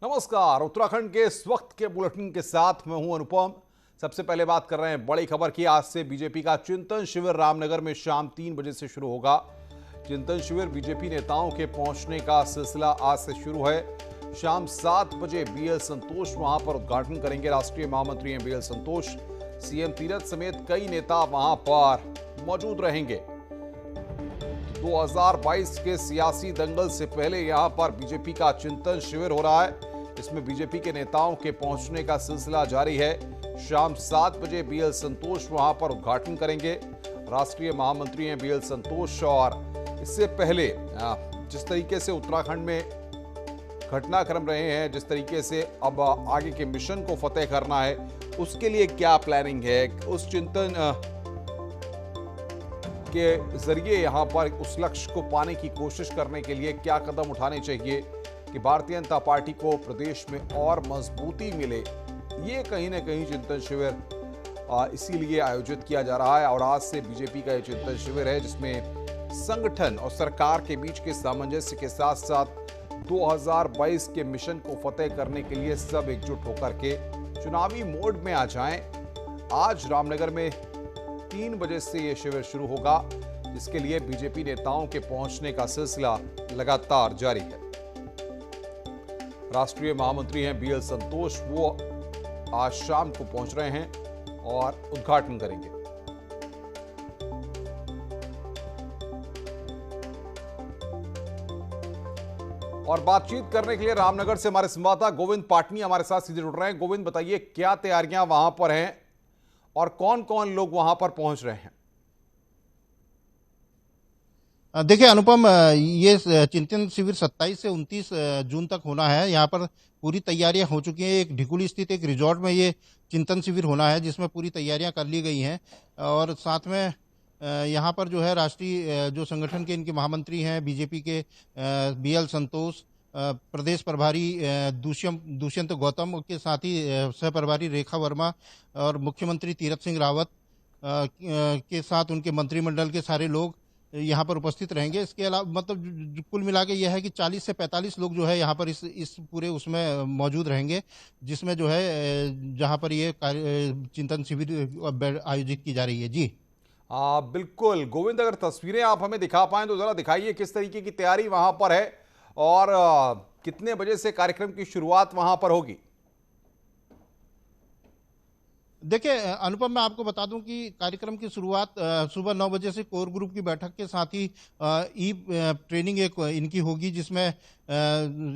नमस्कार। उत्तराखंड के इस वक्त के बुलेटिन के साथ मैं हूं अनुपम। सबसे पहले बात कर रहे हैं बड़ी खबर की। आज से बीजेपी का चिंतन शिविर रामनगर में शाम 3 बजे से शुरू होगा। चिंतन शिविर बीजेपी नेताओं के पहुंचने का सिलसिला आज से शुरू है। शाम 7 बजे बीएल संतोष वहां पर उद्घाटन करेंगे। राष्ट्रीय महामंत्री हैं बीएल संतोष। सीएम तीरथ समेत कई नेता वहां पर मौजूद रहेंगे। 2022 के सियासी दंगल से पहले यहां पर बीजेपी का चिंतन शिविर हो रहा है। इसमें बीजेपी के नेताओं के पहुंचने का सिलसिला जारी है। शाम 7 बजे बीएल संतोष वहां पर उद्घाटन करेंगे। राष्ट्रीय महामंत्री हैं बीएल संतोष। और इससे पहले जिस तरीके से उत्तराखंड में घटनाक्रम रहे हैं, जिस तरीके से अब आगे के मिशन को फतेह करना है, उसके लिए क्या प्लानिंग है, उस चिंतन के जरिए यहां पर उस लक्ष्य को पाने की कोशिश करने के लिए क्या कदम उठाने चाहिए कि भारतीय जनता पार्टी को प्रदेश में और मजबूती मिले, ये कहीं ना कहीं चिंतन शिविर इसीलिए आयोजित किया जा रहा है। और आज से बीजेपी का ये चिंतन शिविर है जिसमें संगठन और सरकार के बीच के सामंजस्य के साथ साथ 2022 के मिशन को फतेह करने के लिए सब एकजुट होकर के चुनावी मोड में आ जाएं। आज रामनगर में 3 बजे से यह शिविर शुरू होगा, जिसके लिए बीजेपी नेताओं के पहुंचने का सिलसिला लगातार जारी है। राष्ट्रीय महामंत्री हैं बीएल संतोष, वो आज शाम को पहुंच रहे हैं और उद्घाटन करेंगे। और बातचीत करने के लिए रामनगर से हमारे संवाददाता गोविंद पाटनी हमारे साथ सीधे जुड़ रहे हैं। गोविंद, बताइए क्या तैयारियां वहां पर हैं और कौन कौन लोग वहां पर पहुंच रहे हैं? देखिए अनुपम, ये चिंतन शिविर 27 से 29 जून तक होना है। यहाँ पर पूरी तैयारियां हो चुकी हैं। एक ढिकुली स्थित एक रिजॉर्ट में ये चिंतन शिविर होना है, जिसमें पूरी तैयारियां कर ली गई हैं। और साथ में यहाँ पर जो है राष्ट्रीय जो संगठन के इनके महामंत्री हैं बीजेपी के बीएल संतोष, प्रदेश प्रभारी दुष्यंत गौतम के साथ ही सह प्रभारी रेखा वर्मा और मुख्यमंत्री तीरथ सिंह रावत के साथ उनके मंत्रिमंडल के सारे लोग यहाँ पर उपस्थित रहेंगे। इसके अलावा मतलब कुल मिला के यह है कि 40 से 45 लोग जो है यहाँ पर इस पूरे उसमें मौजूद रहेंगे, जिसमें जो है जहाँ पर ये चिंतन शिविर आयोजित की जा रही है। जी बिल्कुल गोविंद, अगर तस्वीरें आप हमें दिखा पाएं तो जरा दिखाइए किस तरीके की तैयारी वहां पर है और कितने बजे से कार्यक्रम की शुरुआत वहां पर होगी? देखिए अनुपम, मैं आपको बता दूं कि कार्यक्रम की शुरुआत सुबह 9 बजे से कोर ग्रुप की बैठक के साथ ही ई ट्रेनिंग एक इनकी होगी, जिसमें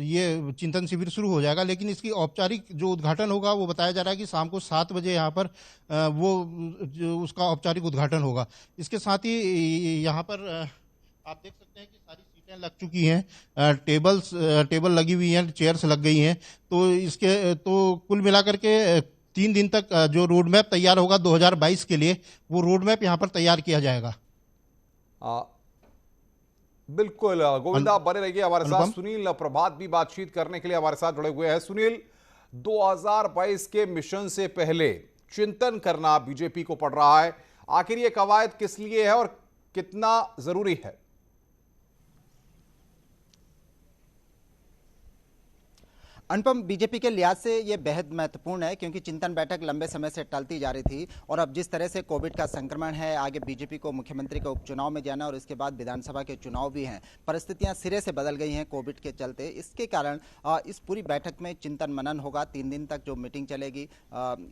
ये चिंतन शिविर शुरू हो जाएगा। लेकिन इसकी औपचारिक जो उद्घाटन होगा वो बताया जा रहा है कि शाम को 7 बजे यहाँ पर वो जो उसका औपचारिक उद्घाटन होगा। इसके साथ ही यहाँ पर आप देख सकते हैं कि सारी सीटें लग चुकी हैं, टेबल लगी हुई हैं, चेयर्स लग गई हैं। तो कुल मिलाकर के 3 दिन तक जो रोड मैप तैयार होगा 2022 के लिए, वो रोड मैप यहाँ पर तैयार किया जाएगा। बिल्कुल गोविंद, आप बने रहिए हमारे साथ। सुनील प्रभात भी बातचीत करने के लिए हमारे साथ जुड़े हुए हैं। सुनील, 2022 के मिशन से पहले चिंतन करना बीजेपी को पड़ रहा है, आखिर ये कवायद किस लिए है और कितना जरूरी है? अनुपम, बीजेपी के लिहाज से ये बेहद महत्वपूर्ण है, क्योंकि चिंतन बैठक लंबे समय से टलती जा रही थी और अब जिस तरह से कोविड का संक्रमण है, आगे बीजेपी को मुख्यमंत्री के उपचुनाव में जाना और इसके बाद विधानसभा के चुनाव भी हैं, परिस्थितियां सिरे से बदल गई हैं कोविड के चलते। इसके कारण इस पूरी बैठक में चिंतन मनन होगा। 3 दिन तक जो मीटिंग चलेगी,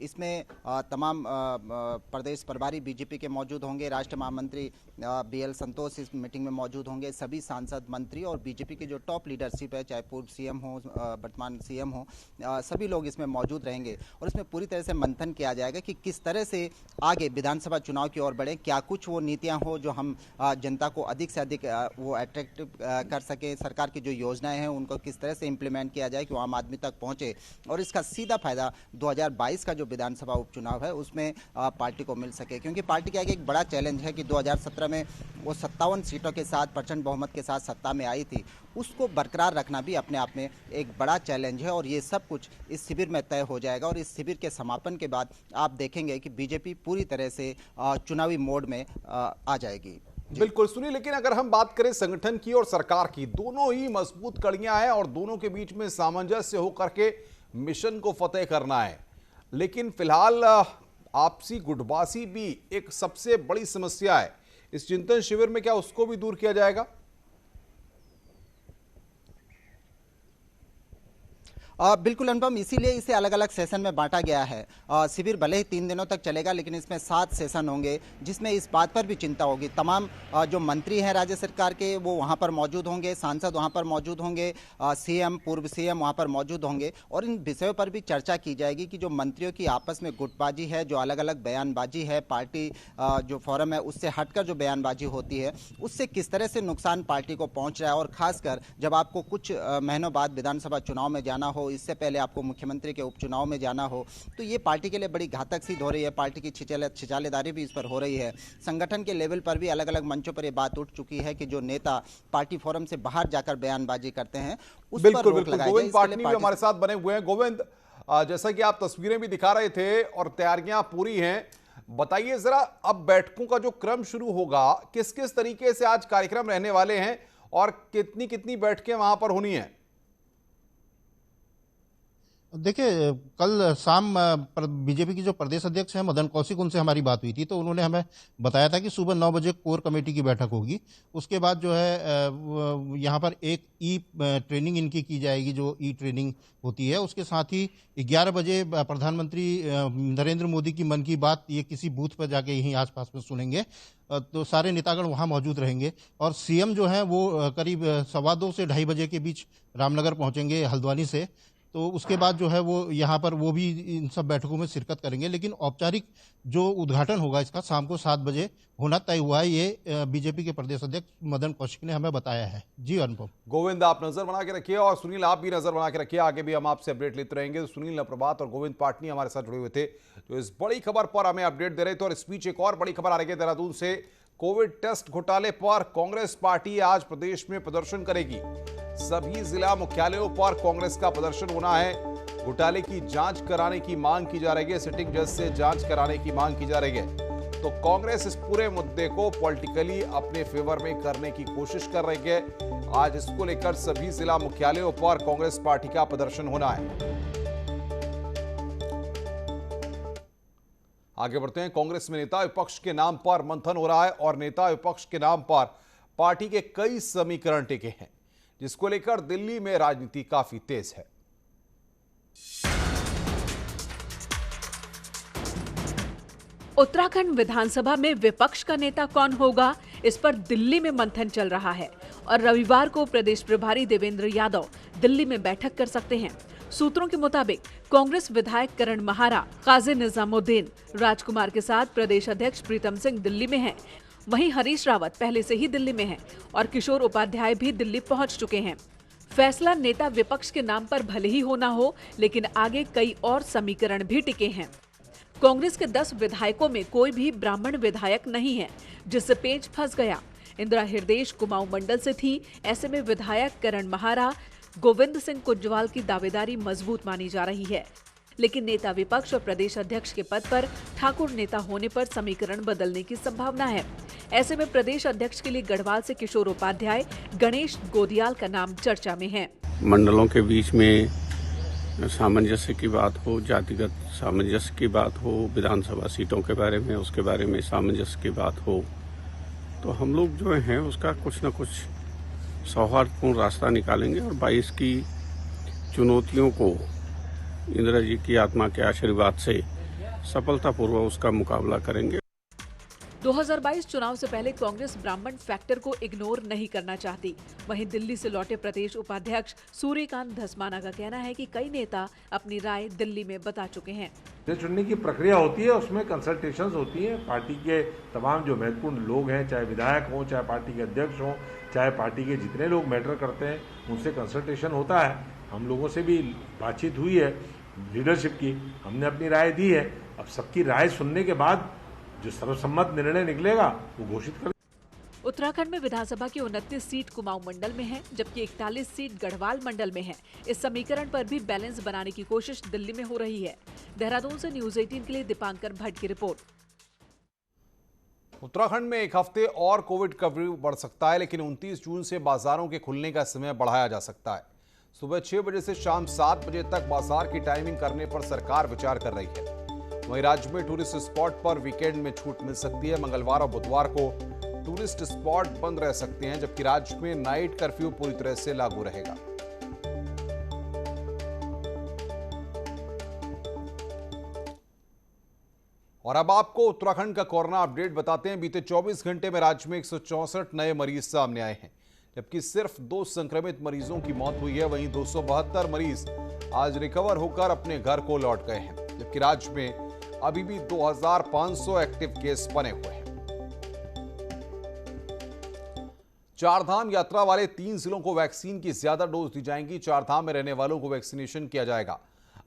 इसमें तमाम प्रदेश प्रभारी बीजेपी के मौजूद होंगे। राष्ट्रीय महामंत्री बीएल संतोष इस मीटिंग में मौजूद होंगे। सभी सांसद, मंत्री और बीजेपी की जो टॉप लीडरशिप है, चाहे पूर्व सीएम हो, वर्तमान सीएम हो, सभी लोग इसमें मौजूद रहेंगे और इसमें पूरी तरह से मंथन किया जाएगा कि किस तरह से आगे विधानसभा चुनाव की ओर बढ़े। क्या कुछ वो नीतियां हो जो हम जनता को अधिक से अधिक वो अट्रैक्टिव कर सके। सरकार की जो योजनाएं हैं उनको किस तरह से इंप्लीमेंट किया जाए कि वो आम आदमी तक पहुंचे और इसका सीधा फायदा 2022 का जो विधानसभा उपचुनाव है उसमें पार्टी को मिल सके। क्योंकि पार्टी के आगे एक बड़ा चैलेंज है कि 2017 में वो 57 सीटों के साथ प्रचंड बहुमत के साथ सत्ता में आई थी, उसको बरकरार रखना भी अपने आप में एक बड़ा चैलेंज है। और ये सब कुछ इस शिविर में तय हो जाएगा और इस शिविर के समापन के बाद आप देखेंगे कि बीजेपी पूरी तरह से चुनावी मोड में आ जाएगी। बिल्कुल सुनिए, लेकिन अगर हम बात करें संगठन की और सरकार की, दोनों ही मजबूत कड़ियां हैं और दोनों के बीच में सामंजस्य होकर के मिशन को फतेह करना है। लेकिन फिलहाल आपसी गुटबाजी भी एक सबसे बड़ी समस्या है। इस चिंतन शिविर में क्या उसको भी दूर किया जाएगा? बिल्कुल अनुपम, इसीलिए इसे अलग अलग सेशन में बांटा गया है। शिविर भले ही 3 दिनों तक चलेगा, लेकिन इसमें 7 सेशन होंगे, जिसमें इस बात पर भी चिंता होगी। तमाम जो मंत्री हैं राज्य सरकार के, वो वहां पर मौजूद होंगे, सांसद वहां पर मौजूद होंगे, सीएम, पूर्व सीएम वहां पर मौजूद होंगे, और इन विषयों पर भी चर्चा की जाएगी कि जो मंत्रियों की आपस में गुटबाजी है, जो अलग अलग बयानबाजी है, पार्टी जो फोरम है उससे हटकर जो बयानबाजी होती है, उससे किस तरह से नुकसान पार्टी को पहुंच रहा है। और खासकर जब आपको कुछ महीनों बाद विधानसभा चुनाव में जाना हो, इससे पहले आपको मुख्यमंत्री के उपचुनाव में जाना हो, तो ये पार्टी के लिए बड़ी घातक सिद्ध हो रही है। पार्टी की छिछालेदारी भी इस पर हो रही है। संगठन के लेवल पर भी अलग अलग मंचों पर ये बात उठ चुकी है कि जो नेता पार्टी फोरम से बाहर जाकर बयानबाजी करते हैं उस पर रोक लगाई जाए। गोविंद पाटनी भी हमारे साथ बने हुए हैं। गोविंद, जैसा कि आप तस्वीरें भी दिखा रहे थे और तैयारियां पूरी हैं, बताइए जरा अब बैठकों का जो क्रम शुरू होगा, किस किस तरीके से आज कार्यक्रम रहने वाले हैं और कितनी कितनी बैठकें वहां पर होनी है? देखिए, कल शाम बीजेपी की जो प्रदेश अध्यक्ष हैं मदन कौशिक, उनसे हमारी बात हुई थी, तो उन्होंने हमें बताया था कि सुबह 9 बजे कोर कमेटी की बैठक होगी। उसके बाद जो है यहाँ पर एक ई ट्रेनिंग इनकी की जाएगी, जो ई ट्रेनिंग होती है। उसके साथ ही 11 बजे प्रधानमंत्री नरेंद्र मोदी की मन की बात ये किसी बूथ पर जाके यहीं आसपास में सुनेंगे। तो सारे नेतागण वहाँ मौजूद रहेंगे और सीएम जो हैं वो करीब 2:15 से 2:30 बजे के बीच रामनगर पहुँचेंगे हल्द्वानी से। तो उसके बाद जो है वो यहाँ पर वो भी इन सब बैठकों में शिरकत करेंगे। लेकिन औपचारिक जो उद्घाटन होगा इसका शाम को 7 बजे होना तय हुआ है, ये बीजेपी के प्रदेश अध्यक्ष मदन कौशिक ने हमें बताया है। जी अनुपम। गोविंद, आप नजर बना के रखिए और सुनील, आप भी नजर बना के रखिए। आगे भी हम आपसे अपडेट लेते रहेंगे। तो सुनील प्रभात और गोविंद पाटनी हमारे साथ जुड़े हुए थे, जो इस बड़ी खबर पर हमें अपडेट दे रहे थे। और इस बीच एक और बड़ी खबर आ रही है देहरादून से। कोविड टेस्ट घोटाले पर कांग्रेस पार्टी आज प्रदेश में प्रदर्शन करेगी। सभी जिला मुख्यालयों पर कांग्रेस का प्रदर्शन होना है। घोटाले की जांच कराने की मांग की जा रही है, सिटिंग जज से जांच कराने की मांग की जा रही है। तो कांग्रेस इस पूरे मुद्दे को पॉलिटिकली अपने फेवर में करने की कोशिश कर रही है। आज इसको लेकर सभी जिला मुख्यालयों पर कांग्रेस पार्टी का प्रदर्शन होना है। आगे बढ़ते हैं। कांग्रेस में नेता विपक्ष के नाम पर मंथन हो रहा है और नेता विपक्ष के नाम पर पार्टी के कई समीकरण टिके हैं, जिसको लेकर दिल्ली में राजनीति काफी तेज है। उत्तराखंड विधानसभा में विपक्ष का नेता कौन होगा, इस पर दिल्ली में मंथन चल रहा है और रविवार को प्रदेश प्रभारी देवेंद्र यादव दिल्ली में बैठक कर सकते हैं। सूत्रों के मुताबिक कांग्रेस विधायक करण महारा, काजी निजामुद्दीन, राजकुमार के साथ प्रदेश अध्यक्ष प्रीतम सिंह दिल्ली में हैं। वहीं हरीश रावत पहले से ही दिल्ली में हैं और किशोर उपाध्याय भी दिल्ली पहुंच चुके हैं। फैसला नेता विपक्ष के नाम पर भले ही होना हो, लेकिन आगे कई और समीकरण भी टिके हैं। कांग्रेस के 10 विधायकों में कोई भी ब्राह्मण विधायक नहीं है, जिससे पेच फंस गया। इंदिरा हृदयेश कुमाऊं मंडल से थी। ऐसे में विधायक करण महारा, गोविंद सिंह कुंजवाल की दावेदारी मजबूत मानी जा रही है। लेकिन नेता विपक्ष और प्रदेश अध्यक्ष के पद पर ठाकुर नेता होने पर समीकरण बदलने की संभावना है। ऐसे में प्रदेश अध्यक्ष के लिए गढ़वाल से किशोर उपाध्याय, गणेश गोदियाल का नाम चर्चा में है। मंडलों के बीच में सामंजस्य की बात हो, जातिगत सामंजस्य की बात हो, विधानसभा सीटों के बारे में, उसके बारे में सामंजस्य की बात हो, तो हम लोग जो हैं उसका कुछ न कुछ सौहार्दपूर्ण रास्ता निकालेंगे और 22 की चुनौतियों को इंदिरा जी की आत्मा के आशीर्वाद से सफलतापूर्वक उसका मुकाबला करेंगे। 2022 चुनाव से पहले कांग्रेस ब्राह्मण फैक्टर को इग्नोर नहीं करना चाहती। वहीं दिल्ली से लौटे प्रदेश उपाध्यक्ष सूर्यकांत धस्माना का कहना है कि कई नेता अपनी राय दिल्ली में बता चुके हैं। जो चुनने की प्रक्रिया होती है उसमें कंसल्टेशंस होती हैं। पार्टी के तमाम जो महत्वपूर्ण लोग हैं, चाहे विधायक हों, चाहे पार्टी के अध्यक्ष हों, चाहे पार्टी के जितने लोग मैटर करते हैं, उनसे कंसल्टेशन होता है। हम लोगों से भी बातचीत हुई है लीडरशिप की, हमने अपनी राय दी है। अब सबकी राय सुनने के बाद जो सर्वसम्मत निर्णय निकलेगा वो घोषित कर। उत्तराखंड में विधानसभा की 29 सीट कुमाऊं मंडल में है, जबकि 41 सीट गढ़वाल मंडल में है। इस समीकरण पर भी बैलेंस बनाने की कोशिश दिल्ली में हो रही है। देहरादून से न्यूज 18 के लिए दीपांकर भट्ट की रिपोर्ट। उत्तराखंड में एक हफ्ते और कोविड कर्फ्यू बढ़ सकता है, लेकिन 29 जून से बाजारों के खुलने का समय बढ़ाया जा सकता है। सुबह 6 बजे से शाम 7 बजे तक बाजार की टाइमिंग करने पर सरकार विचार कर रही है। वहीं राज्य में टूरिस्ट स्पॉट पर वीकेंड में छूट मिल सकती है। मंगलवार और बुधवार को टूरिस्ट स्पॉट बंद रह सकते हैं, जबकि राज्य में नाइट कर्फ्यू पूरी तरह से लागू रहेगा। और अब आपको उत्तराखंड का कोरोना अपडेट बताते हैं। बीते 24 घंटे में राज्य में 164 नए मरीज सामने आए हैं, जबकि सिर्फ 2 संक्रमित मरीजों की मौत हुई है। वहीं 272 मरीज आज रिकवर होकर अपने घर को लौट गए हैं, जबकि राज्य में अभी भी 2500 एक्टिव केस बने हुए हैं। चारधाम यात्रा वाले 3 जिलों को वैक्सीन की ज्यादा डोज दी जाएंगी। चारधाम में रहने वालों को वैक्सीनेशन किया जाएगा।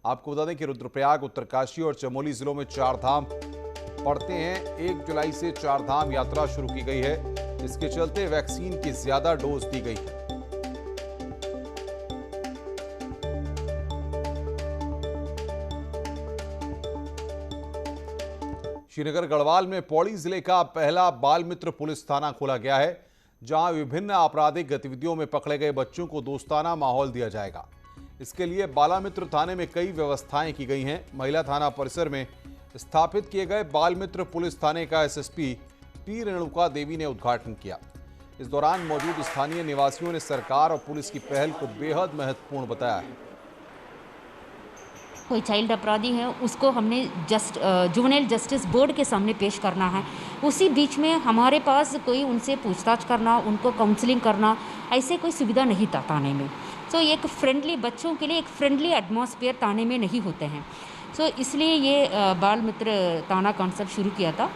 आपको बता दें कि रुद्रप्रयाग, उत्तरकाशी और चमोली जिलों में चारधाम पड़ते हैं। 1 जुलाई से चारधाम यात्रा शुरू की गई है। इसके चलते वैक्सीन की ज्यादा डोज दी गई है। श्रीनगर गढ़वाल में पौड़ी जिले का पहला बाल मित्र पुलिस थाना खोला गया है, जहां विभिन्न आपराधिक गतिविधियों में पकड़े गए बच्चों को दोस्ताना माहौल दिया जाएगा। इसके लिए बाल मित्र थाने में कई व्यवस्थाएं की गई हैं। महिला थाना परिसर में स्थापित किए गए बाल मित्र पुलिस थाने का एसएसपी पी रेणुका देवी ने उद्घाटन किया। इस दौरान मौजूद स्थानीय निवासियों ने सरकार और पुलिस की पहल को बेहद महत्वपूर्ण बताया है। कोई चाइल्ड अपराधी है उसको हमने जुवेनाइल जस्टिस बोर्ड के सामने पेश करना है। उसी बीच में हमारे पास कोई उनसे पूछताछ करना, उनको काउंसलिंग करना, ऐसे कोई सुविधा नहीं था थाने में। सो एक फ्रेंडली बच्चों के लिए एक फ्रेंडली एटमॉस्फेयर थाने में नहीं होते हैं। सो इसलिए ये बाल मित्र थाना कॉन्सेप्ट शुरू किया था।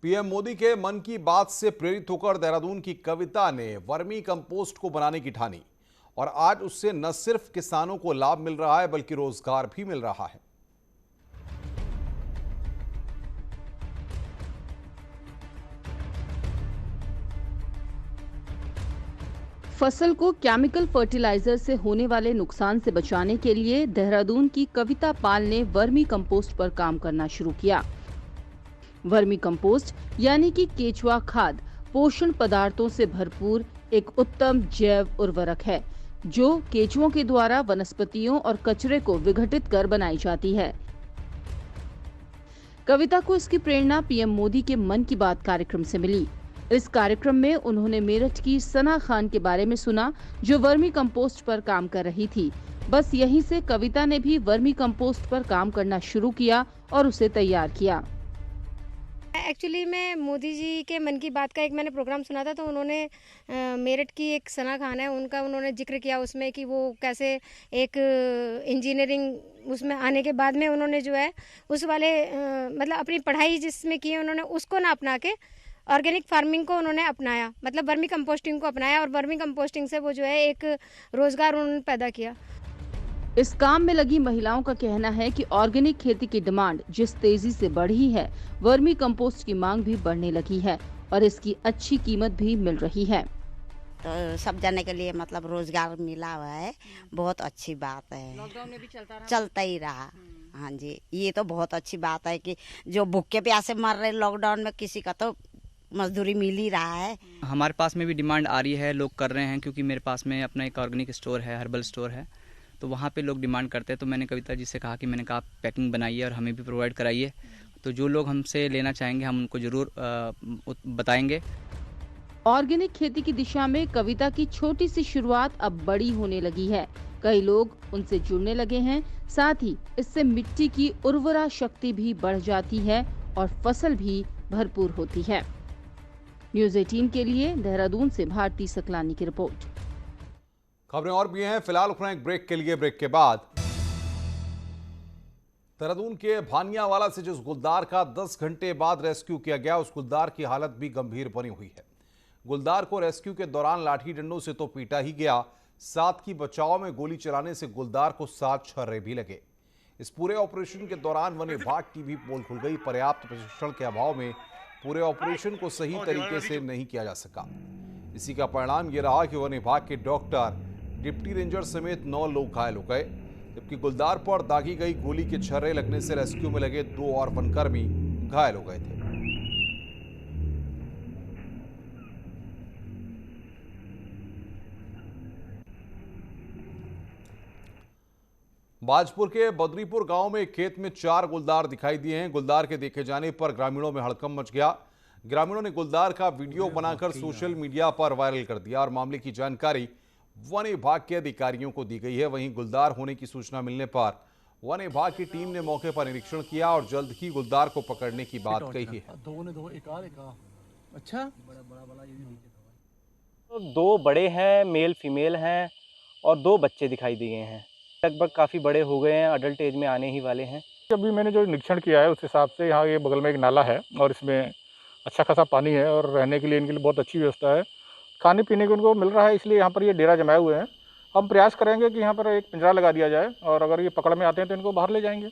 पीएम मोदी के मन की बात से प्रेरित होकर देहरादून की कविता ने वर्मी कंपोस्ट को बनाने की ठानी और आज उससे न सिर्फ किसानों को लाभ मिल रहा है बल्कि रोजगार भी मिल रहा है। फसल को केमिकल फर्टिलाइजर से होने वाले नुकसान से बचाने के लिए देहरादून की कविता पाल ने वर्मी कंपोस्ट पर काम करना शुरू किया। वर्मी कंपोस्ट यानी कि केचुआ खाद पोषण पदार्थों से भरपूर एक उत्तम जैव उर्वरक है, जो केचुओं के द्वारा वनस्पतियों और कचरे को विघटित कर बनाई जाती है। कविता को इसकी प्रेरणा पीएम मोदी के मन की बात कार्यक्रम से मिली। इस कार्यक्रम में उन्होंने मेरठ की सना खान के बारे में सुना, जो वर्मी कंपोस्ट पर काम कर रही थी। बस यहीं से कविता ने भी वर्मी कंपोस्ट पर काम करना शुरू किया और उसे तैयार किया। एक्चुअली मैं मोदी जी के मन की बात का एक मैंने प्रोग्राम सुना था, तो उन्होंने मेरठ की एक सना खान है, उनका उन्होंने जिक्र किया उसमें कि वो कैसे एक इंजीनियरिंग उसमें आने के बाद में उन्होंने जो है उस वाले मतलब अपनी पढ़ाई जिसमें की है उन्होंने उसको ना अपना के ऑर्गेनिक फार्मिंग को उन्होंने अपनाया, मतलब वर्मी कंपोस्टिंग को अपनाया और वर्मी कंपोस्टिंग से वो जो है एक रोजगार उन्होंने पैदा किया। इस काम में लगी महिलाओं का कहना है कि ऑर्गेनिक खेती की डिमांड जिस तेजी से बढ़ी है, वर्मी कंपोस्ट की मांग भी बढ़ने लगी है और इसकी अच्छी कीमत भी मिल रही है। तो सब जाने के लिए मतलब रोजगार मिला हुआ है, बहुत अच्छी बात है। लॉकडाउन में भी चलता ही रहा। हाँ जी, ये तो बहुत अच्छी बात है कि जो भूखे प्यासे मर रहे लॉकडाउन में, किसी का तो मजदूरी मिल ही रहा है। हमारे पास में भी डिमांड आ रही है, लोग कर रहे हैं, क्योंकि मेरे पास में अपना एक ऑर्गेनिक स्टोर है, हर्बल स्टोर है, तो वहाँ पे लोग डिमांड करते हैं। तो मैंने कविता जी से कहा कि मैंने कहा पैकिंग बनाइए और हमें भी प्रोवाइड कराइए, तो जो लोग हमसे लेना चाहेंगे हम उनको ज़रूर बताएंगे। ऑर्गेनिक खेती की दिशा में कविता की छोटी सी शुरुआत अब बड़ी होने लगी है। कई लोग उनसे जुड़ने लगे हैं, साथ ही इससे मिट्टी की उर्वरा शक्ति भी बढ़ जाती है और फसल भी भरपूर होती है। न्यूज़ 18 के लिए देहरादून से भारती सकलानी की रिपोर्ट। खबरें और भी हैं, फिलहाल रुकना एक ब्रेक के लिए। ब्रेक के बाद देहरादून के भानियावाला से जिस गुलदार का 10 घंटे बाद रेस्क्यू किया गया, उस गुलदार की हालत भी गंभीर बनी हुई है। गुलदार को रेस्क्यू के दौरान लाठी डंडों से तो पीटा ही गया, साथ ही बचाव में गोली चलाने से गुलदार को 7 छर्रे भी लगे। इस पूरे ऑपरेशन के दौरान वन विभाग की भी पोल खुल गई। पर्याप्त प्रशिक्षण के अभाव में पूरे ऑपरेशन को सही तरीके से नहीं किया जा सका। इसी का परिणाम यह रहा कि वन विभाग के डॉक्टर, डिप्टी रेंजर समेत 9 लोग घायल हो गए, जबकि गुलदार पर दागी गई गोली के छर्रे लगने से रेस्क्यू में लगे 2 और वनकर्मी घायल हो गए थे। बाजपुर के बद्रीपुर गांव में एक खेत में 4 गुलदार दिखाई दिए हैं। गुलदार के देखे जाने पर ग्रामीणों में हड़कंप मच गया। ग्रामीणों ने गुलदार का वीडियो बनाकर सोशल मीडिया पर वायरल कर दिया और मामले की जानकारी वन विभाग के अधिकारियों को दी गई है। वहीं गुलदार होने की सूचना मिलने पर वन विभाग की टीम ने मौके पर निरीक्षण किया और जल्द ही गुलदार को पकड़ने की बात कही है। अच्छा, दो बड़े हैं, मेल फीमेल हैं और 2 बच्चे दिखाई दिए हैं। लगभग काफ़ी बड़े हो गए हैं, अडल्ट एज में आने ही वाले हैं। अभी मैंने जो निरीक्षण किया है उस हिसाब से यहाँ ये बगल में एक नाला है और इसमें अच्छा खासा पानी है और रहने के लिए इनके लिए बहुत अच्छी व्यवस्था है। खाने पीने को उनको मिल रहा है, इसलिए यहाँ पर ये डेरा जमाए हुए हैं। हम प्रयास करेंगे कि यहाँ पर एक पिंजरा लगा दिया जाए और अगर ये पकड़ में आते हैं तो इनको बाहर ले जाएंगे।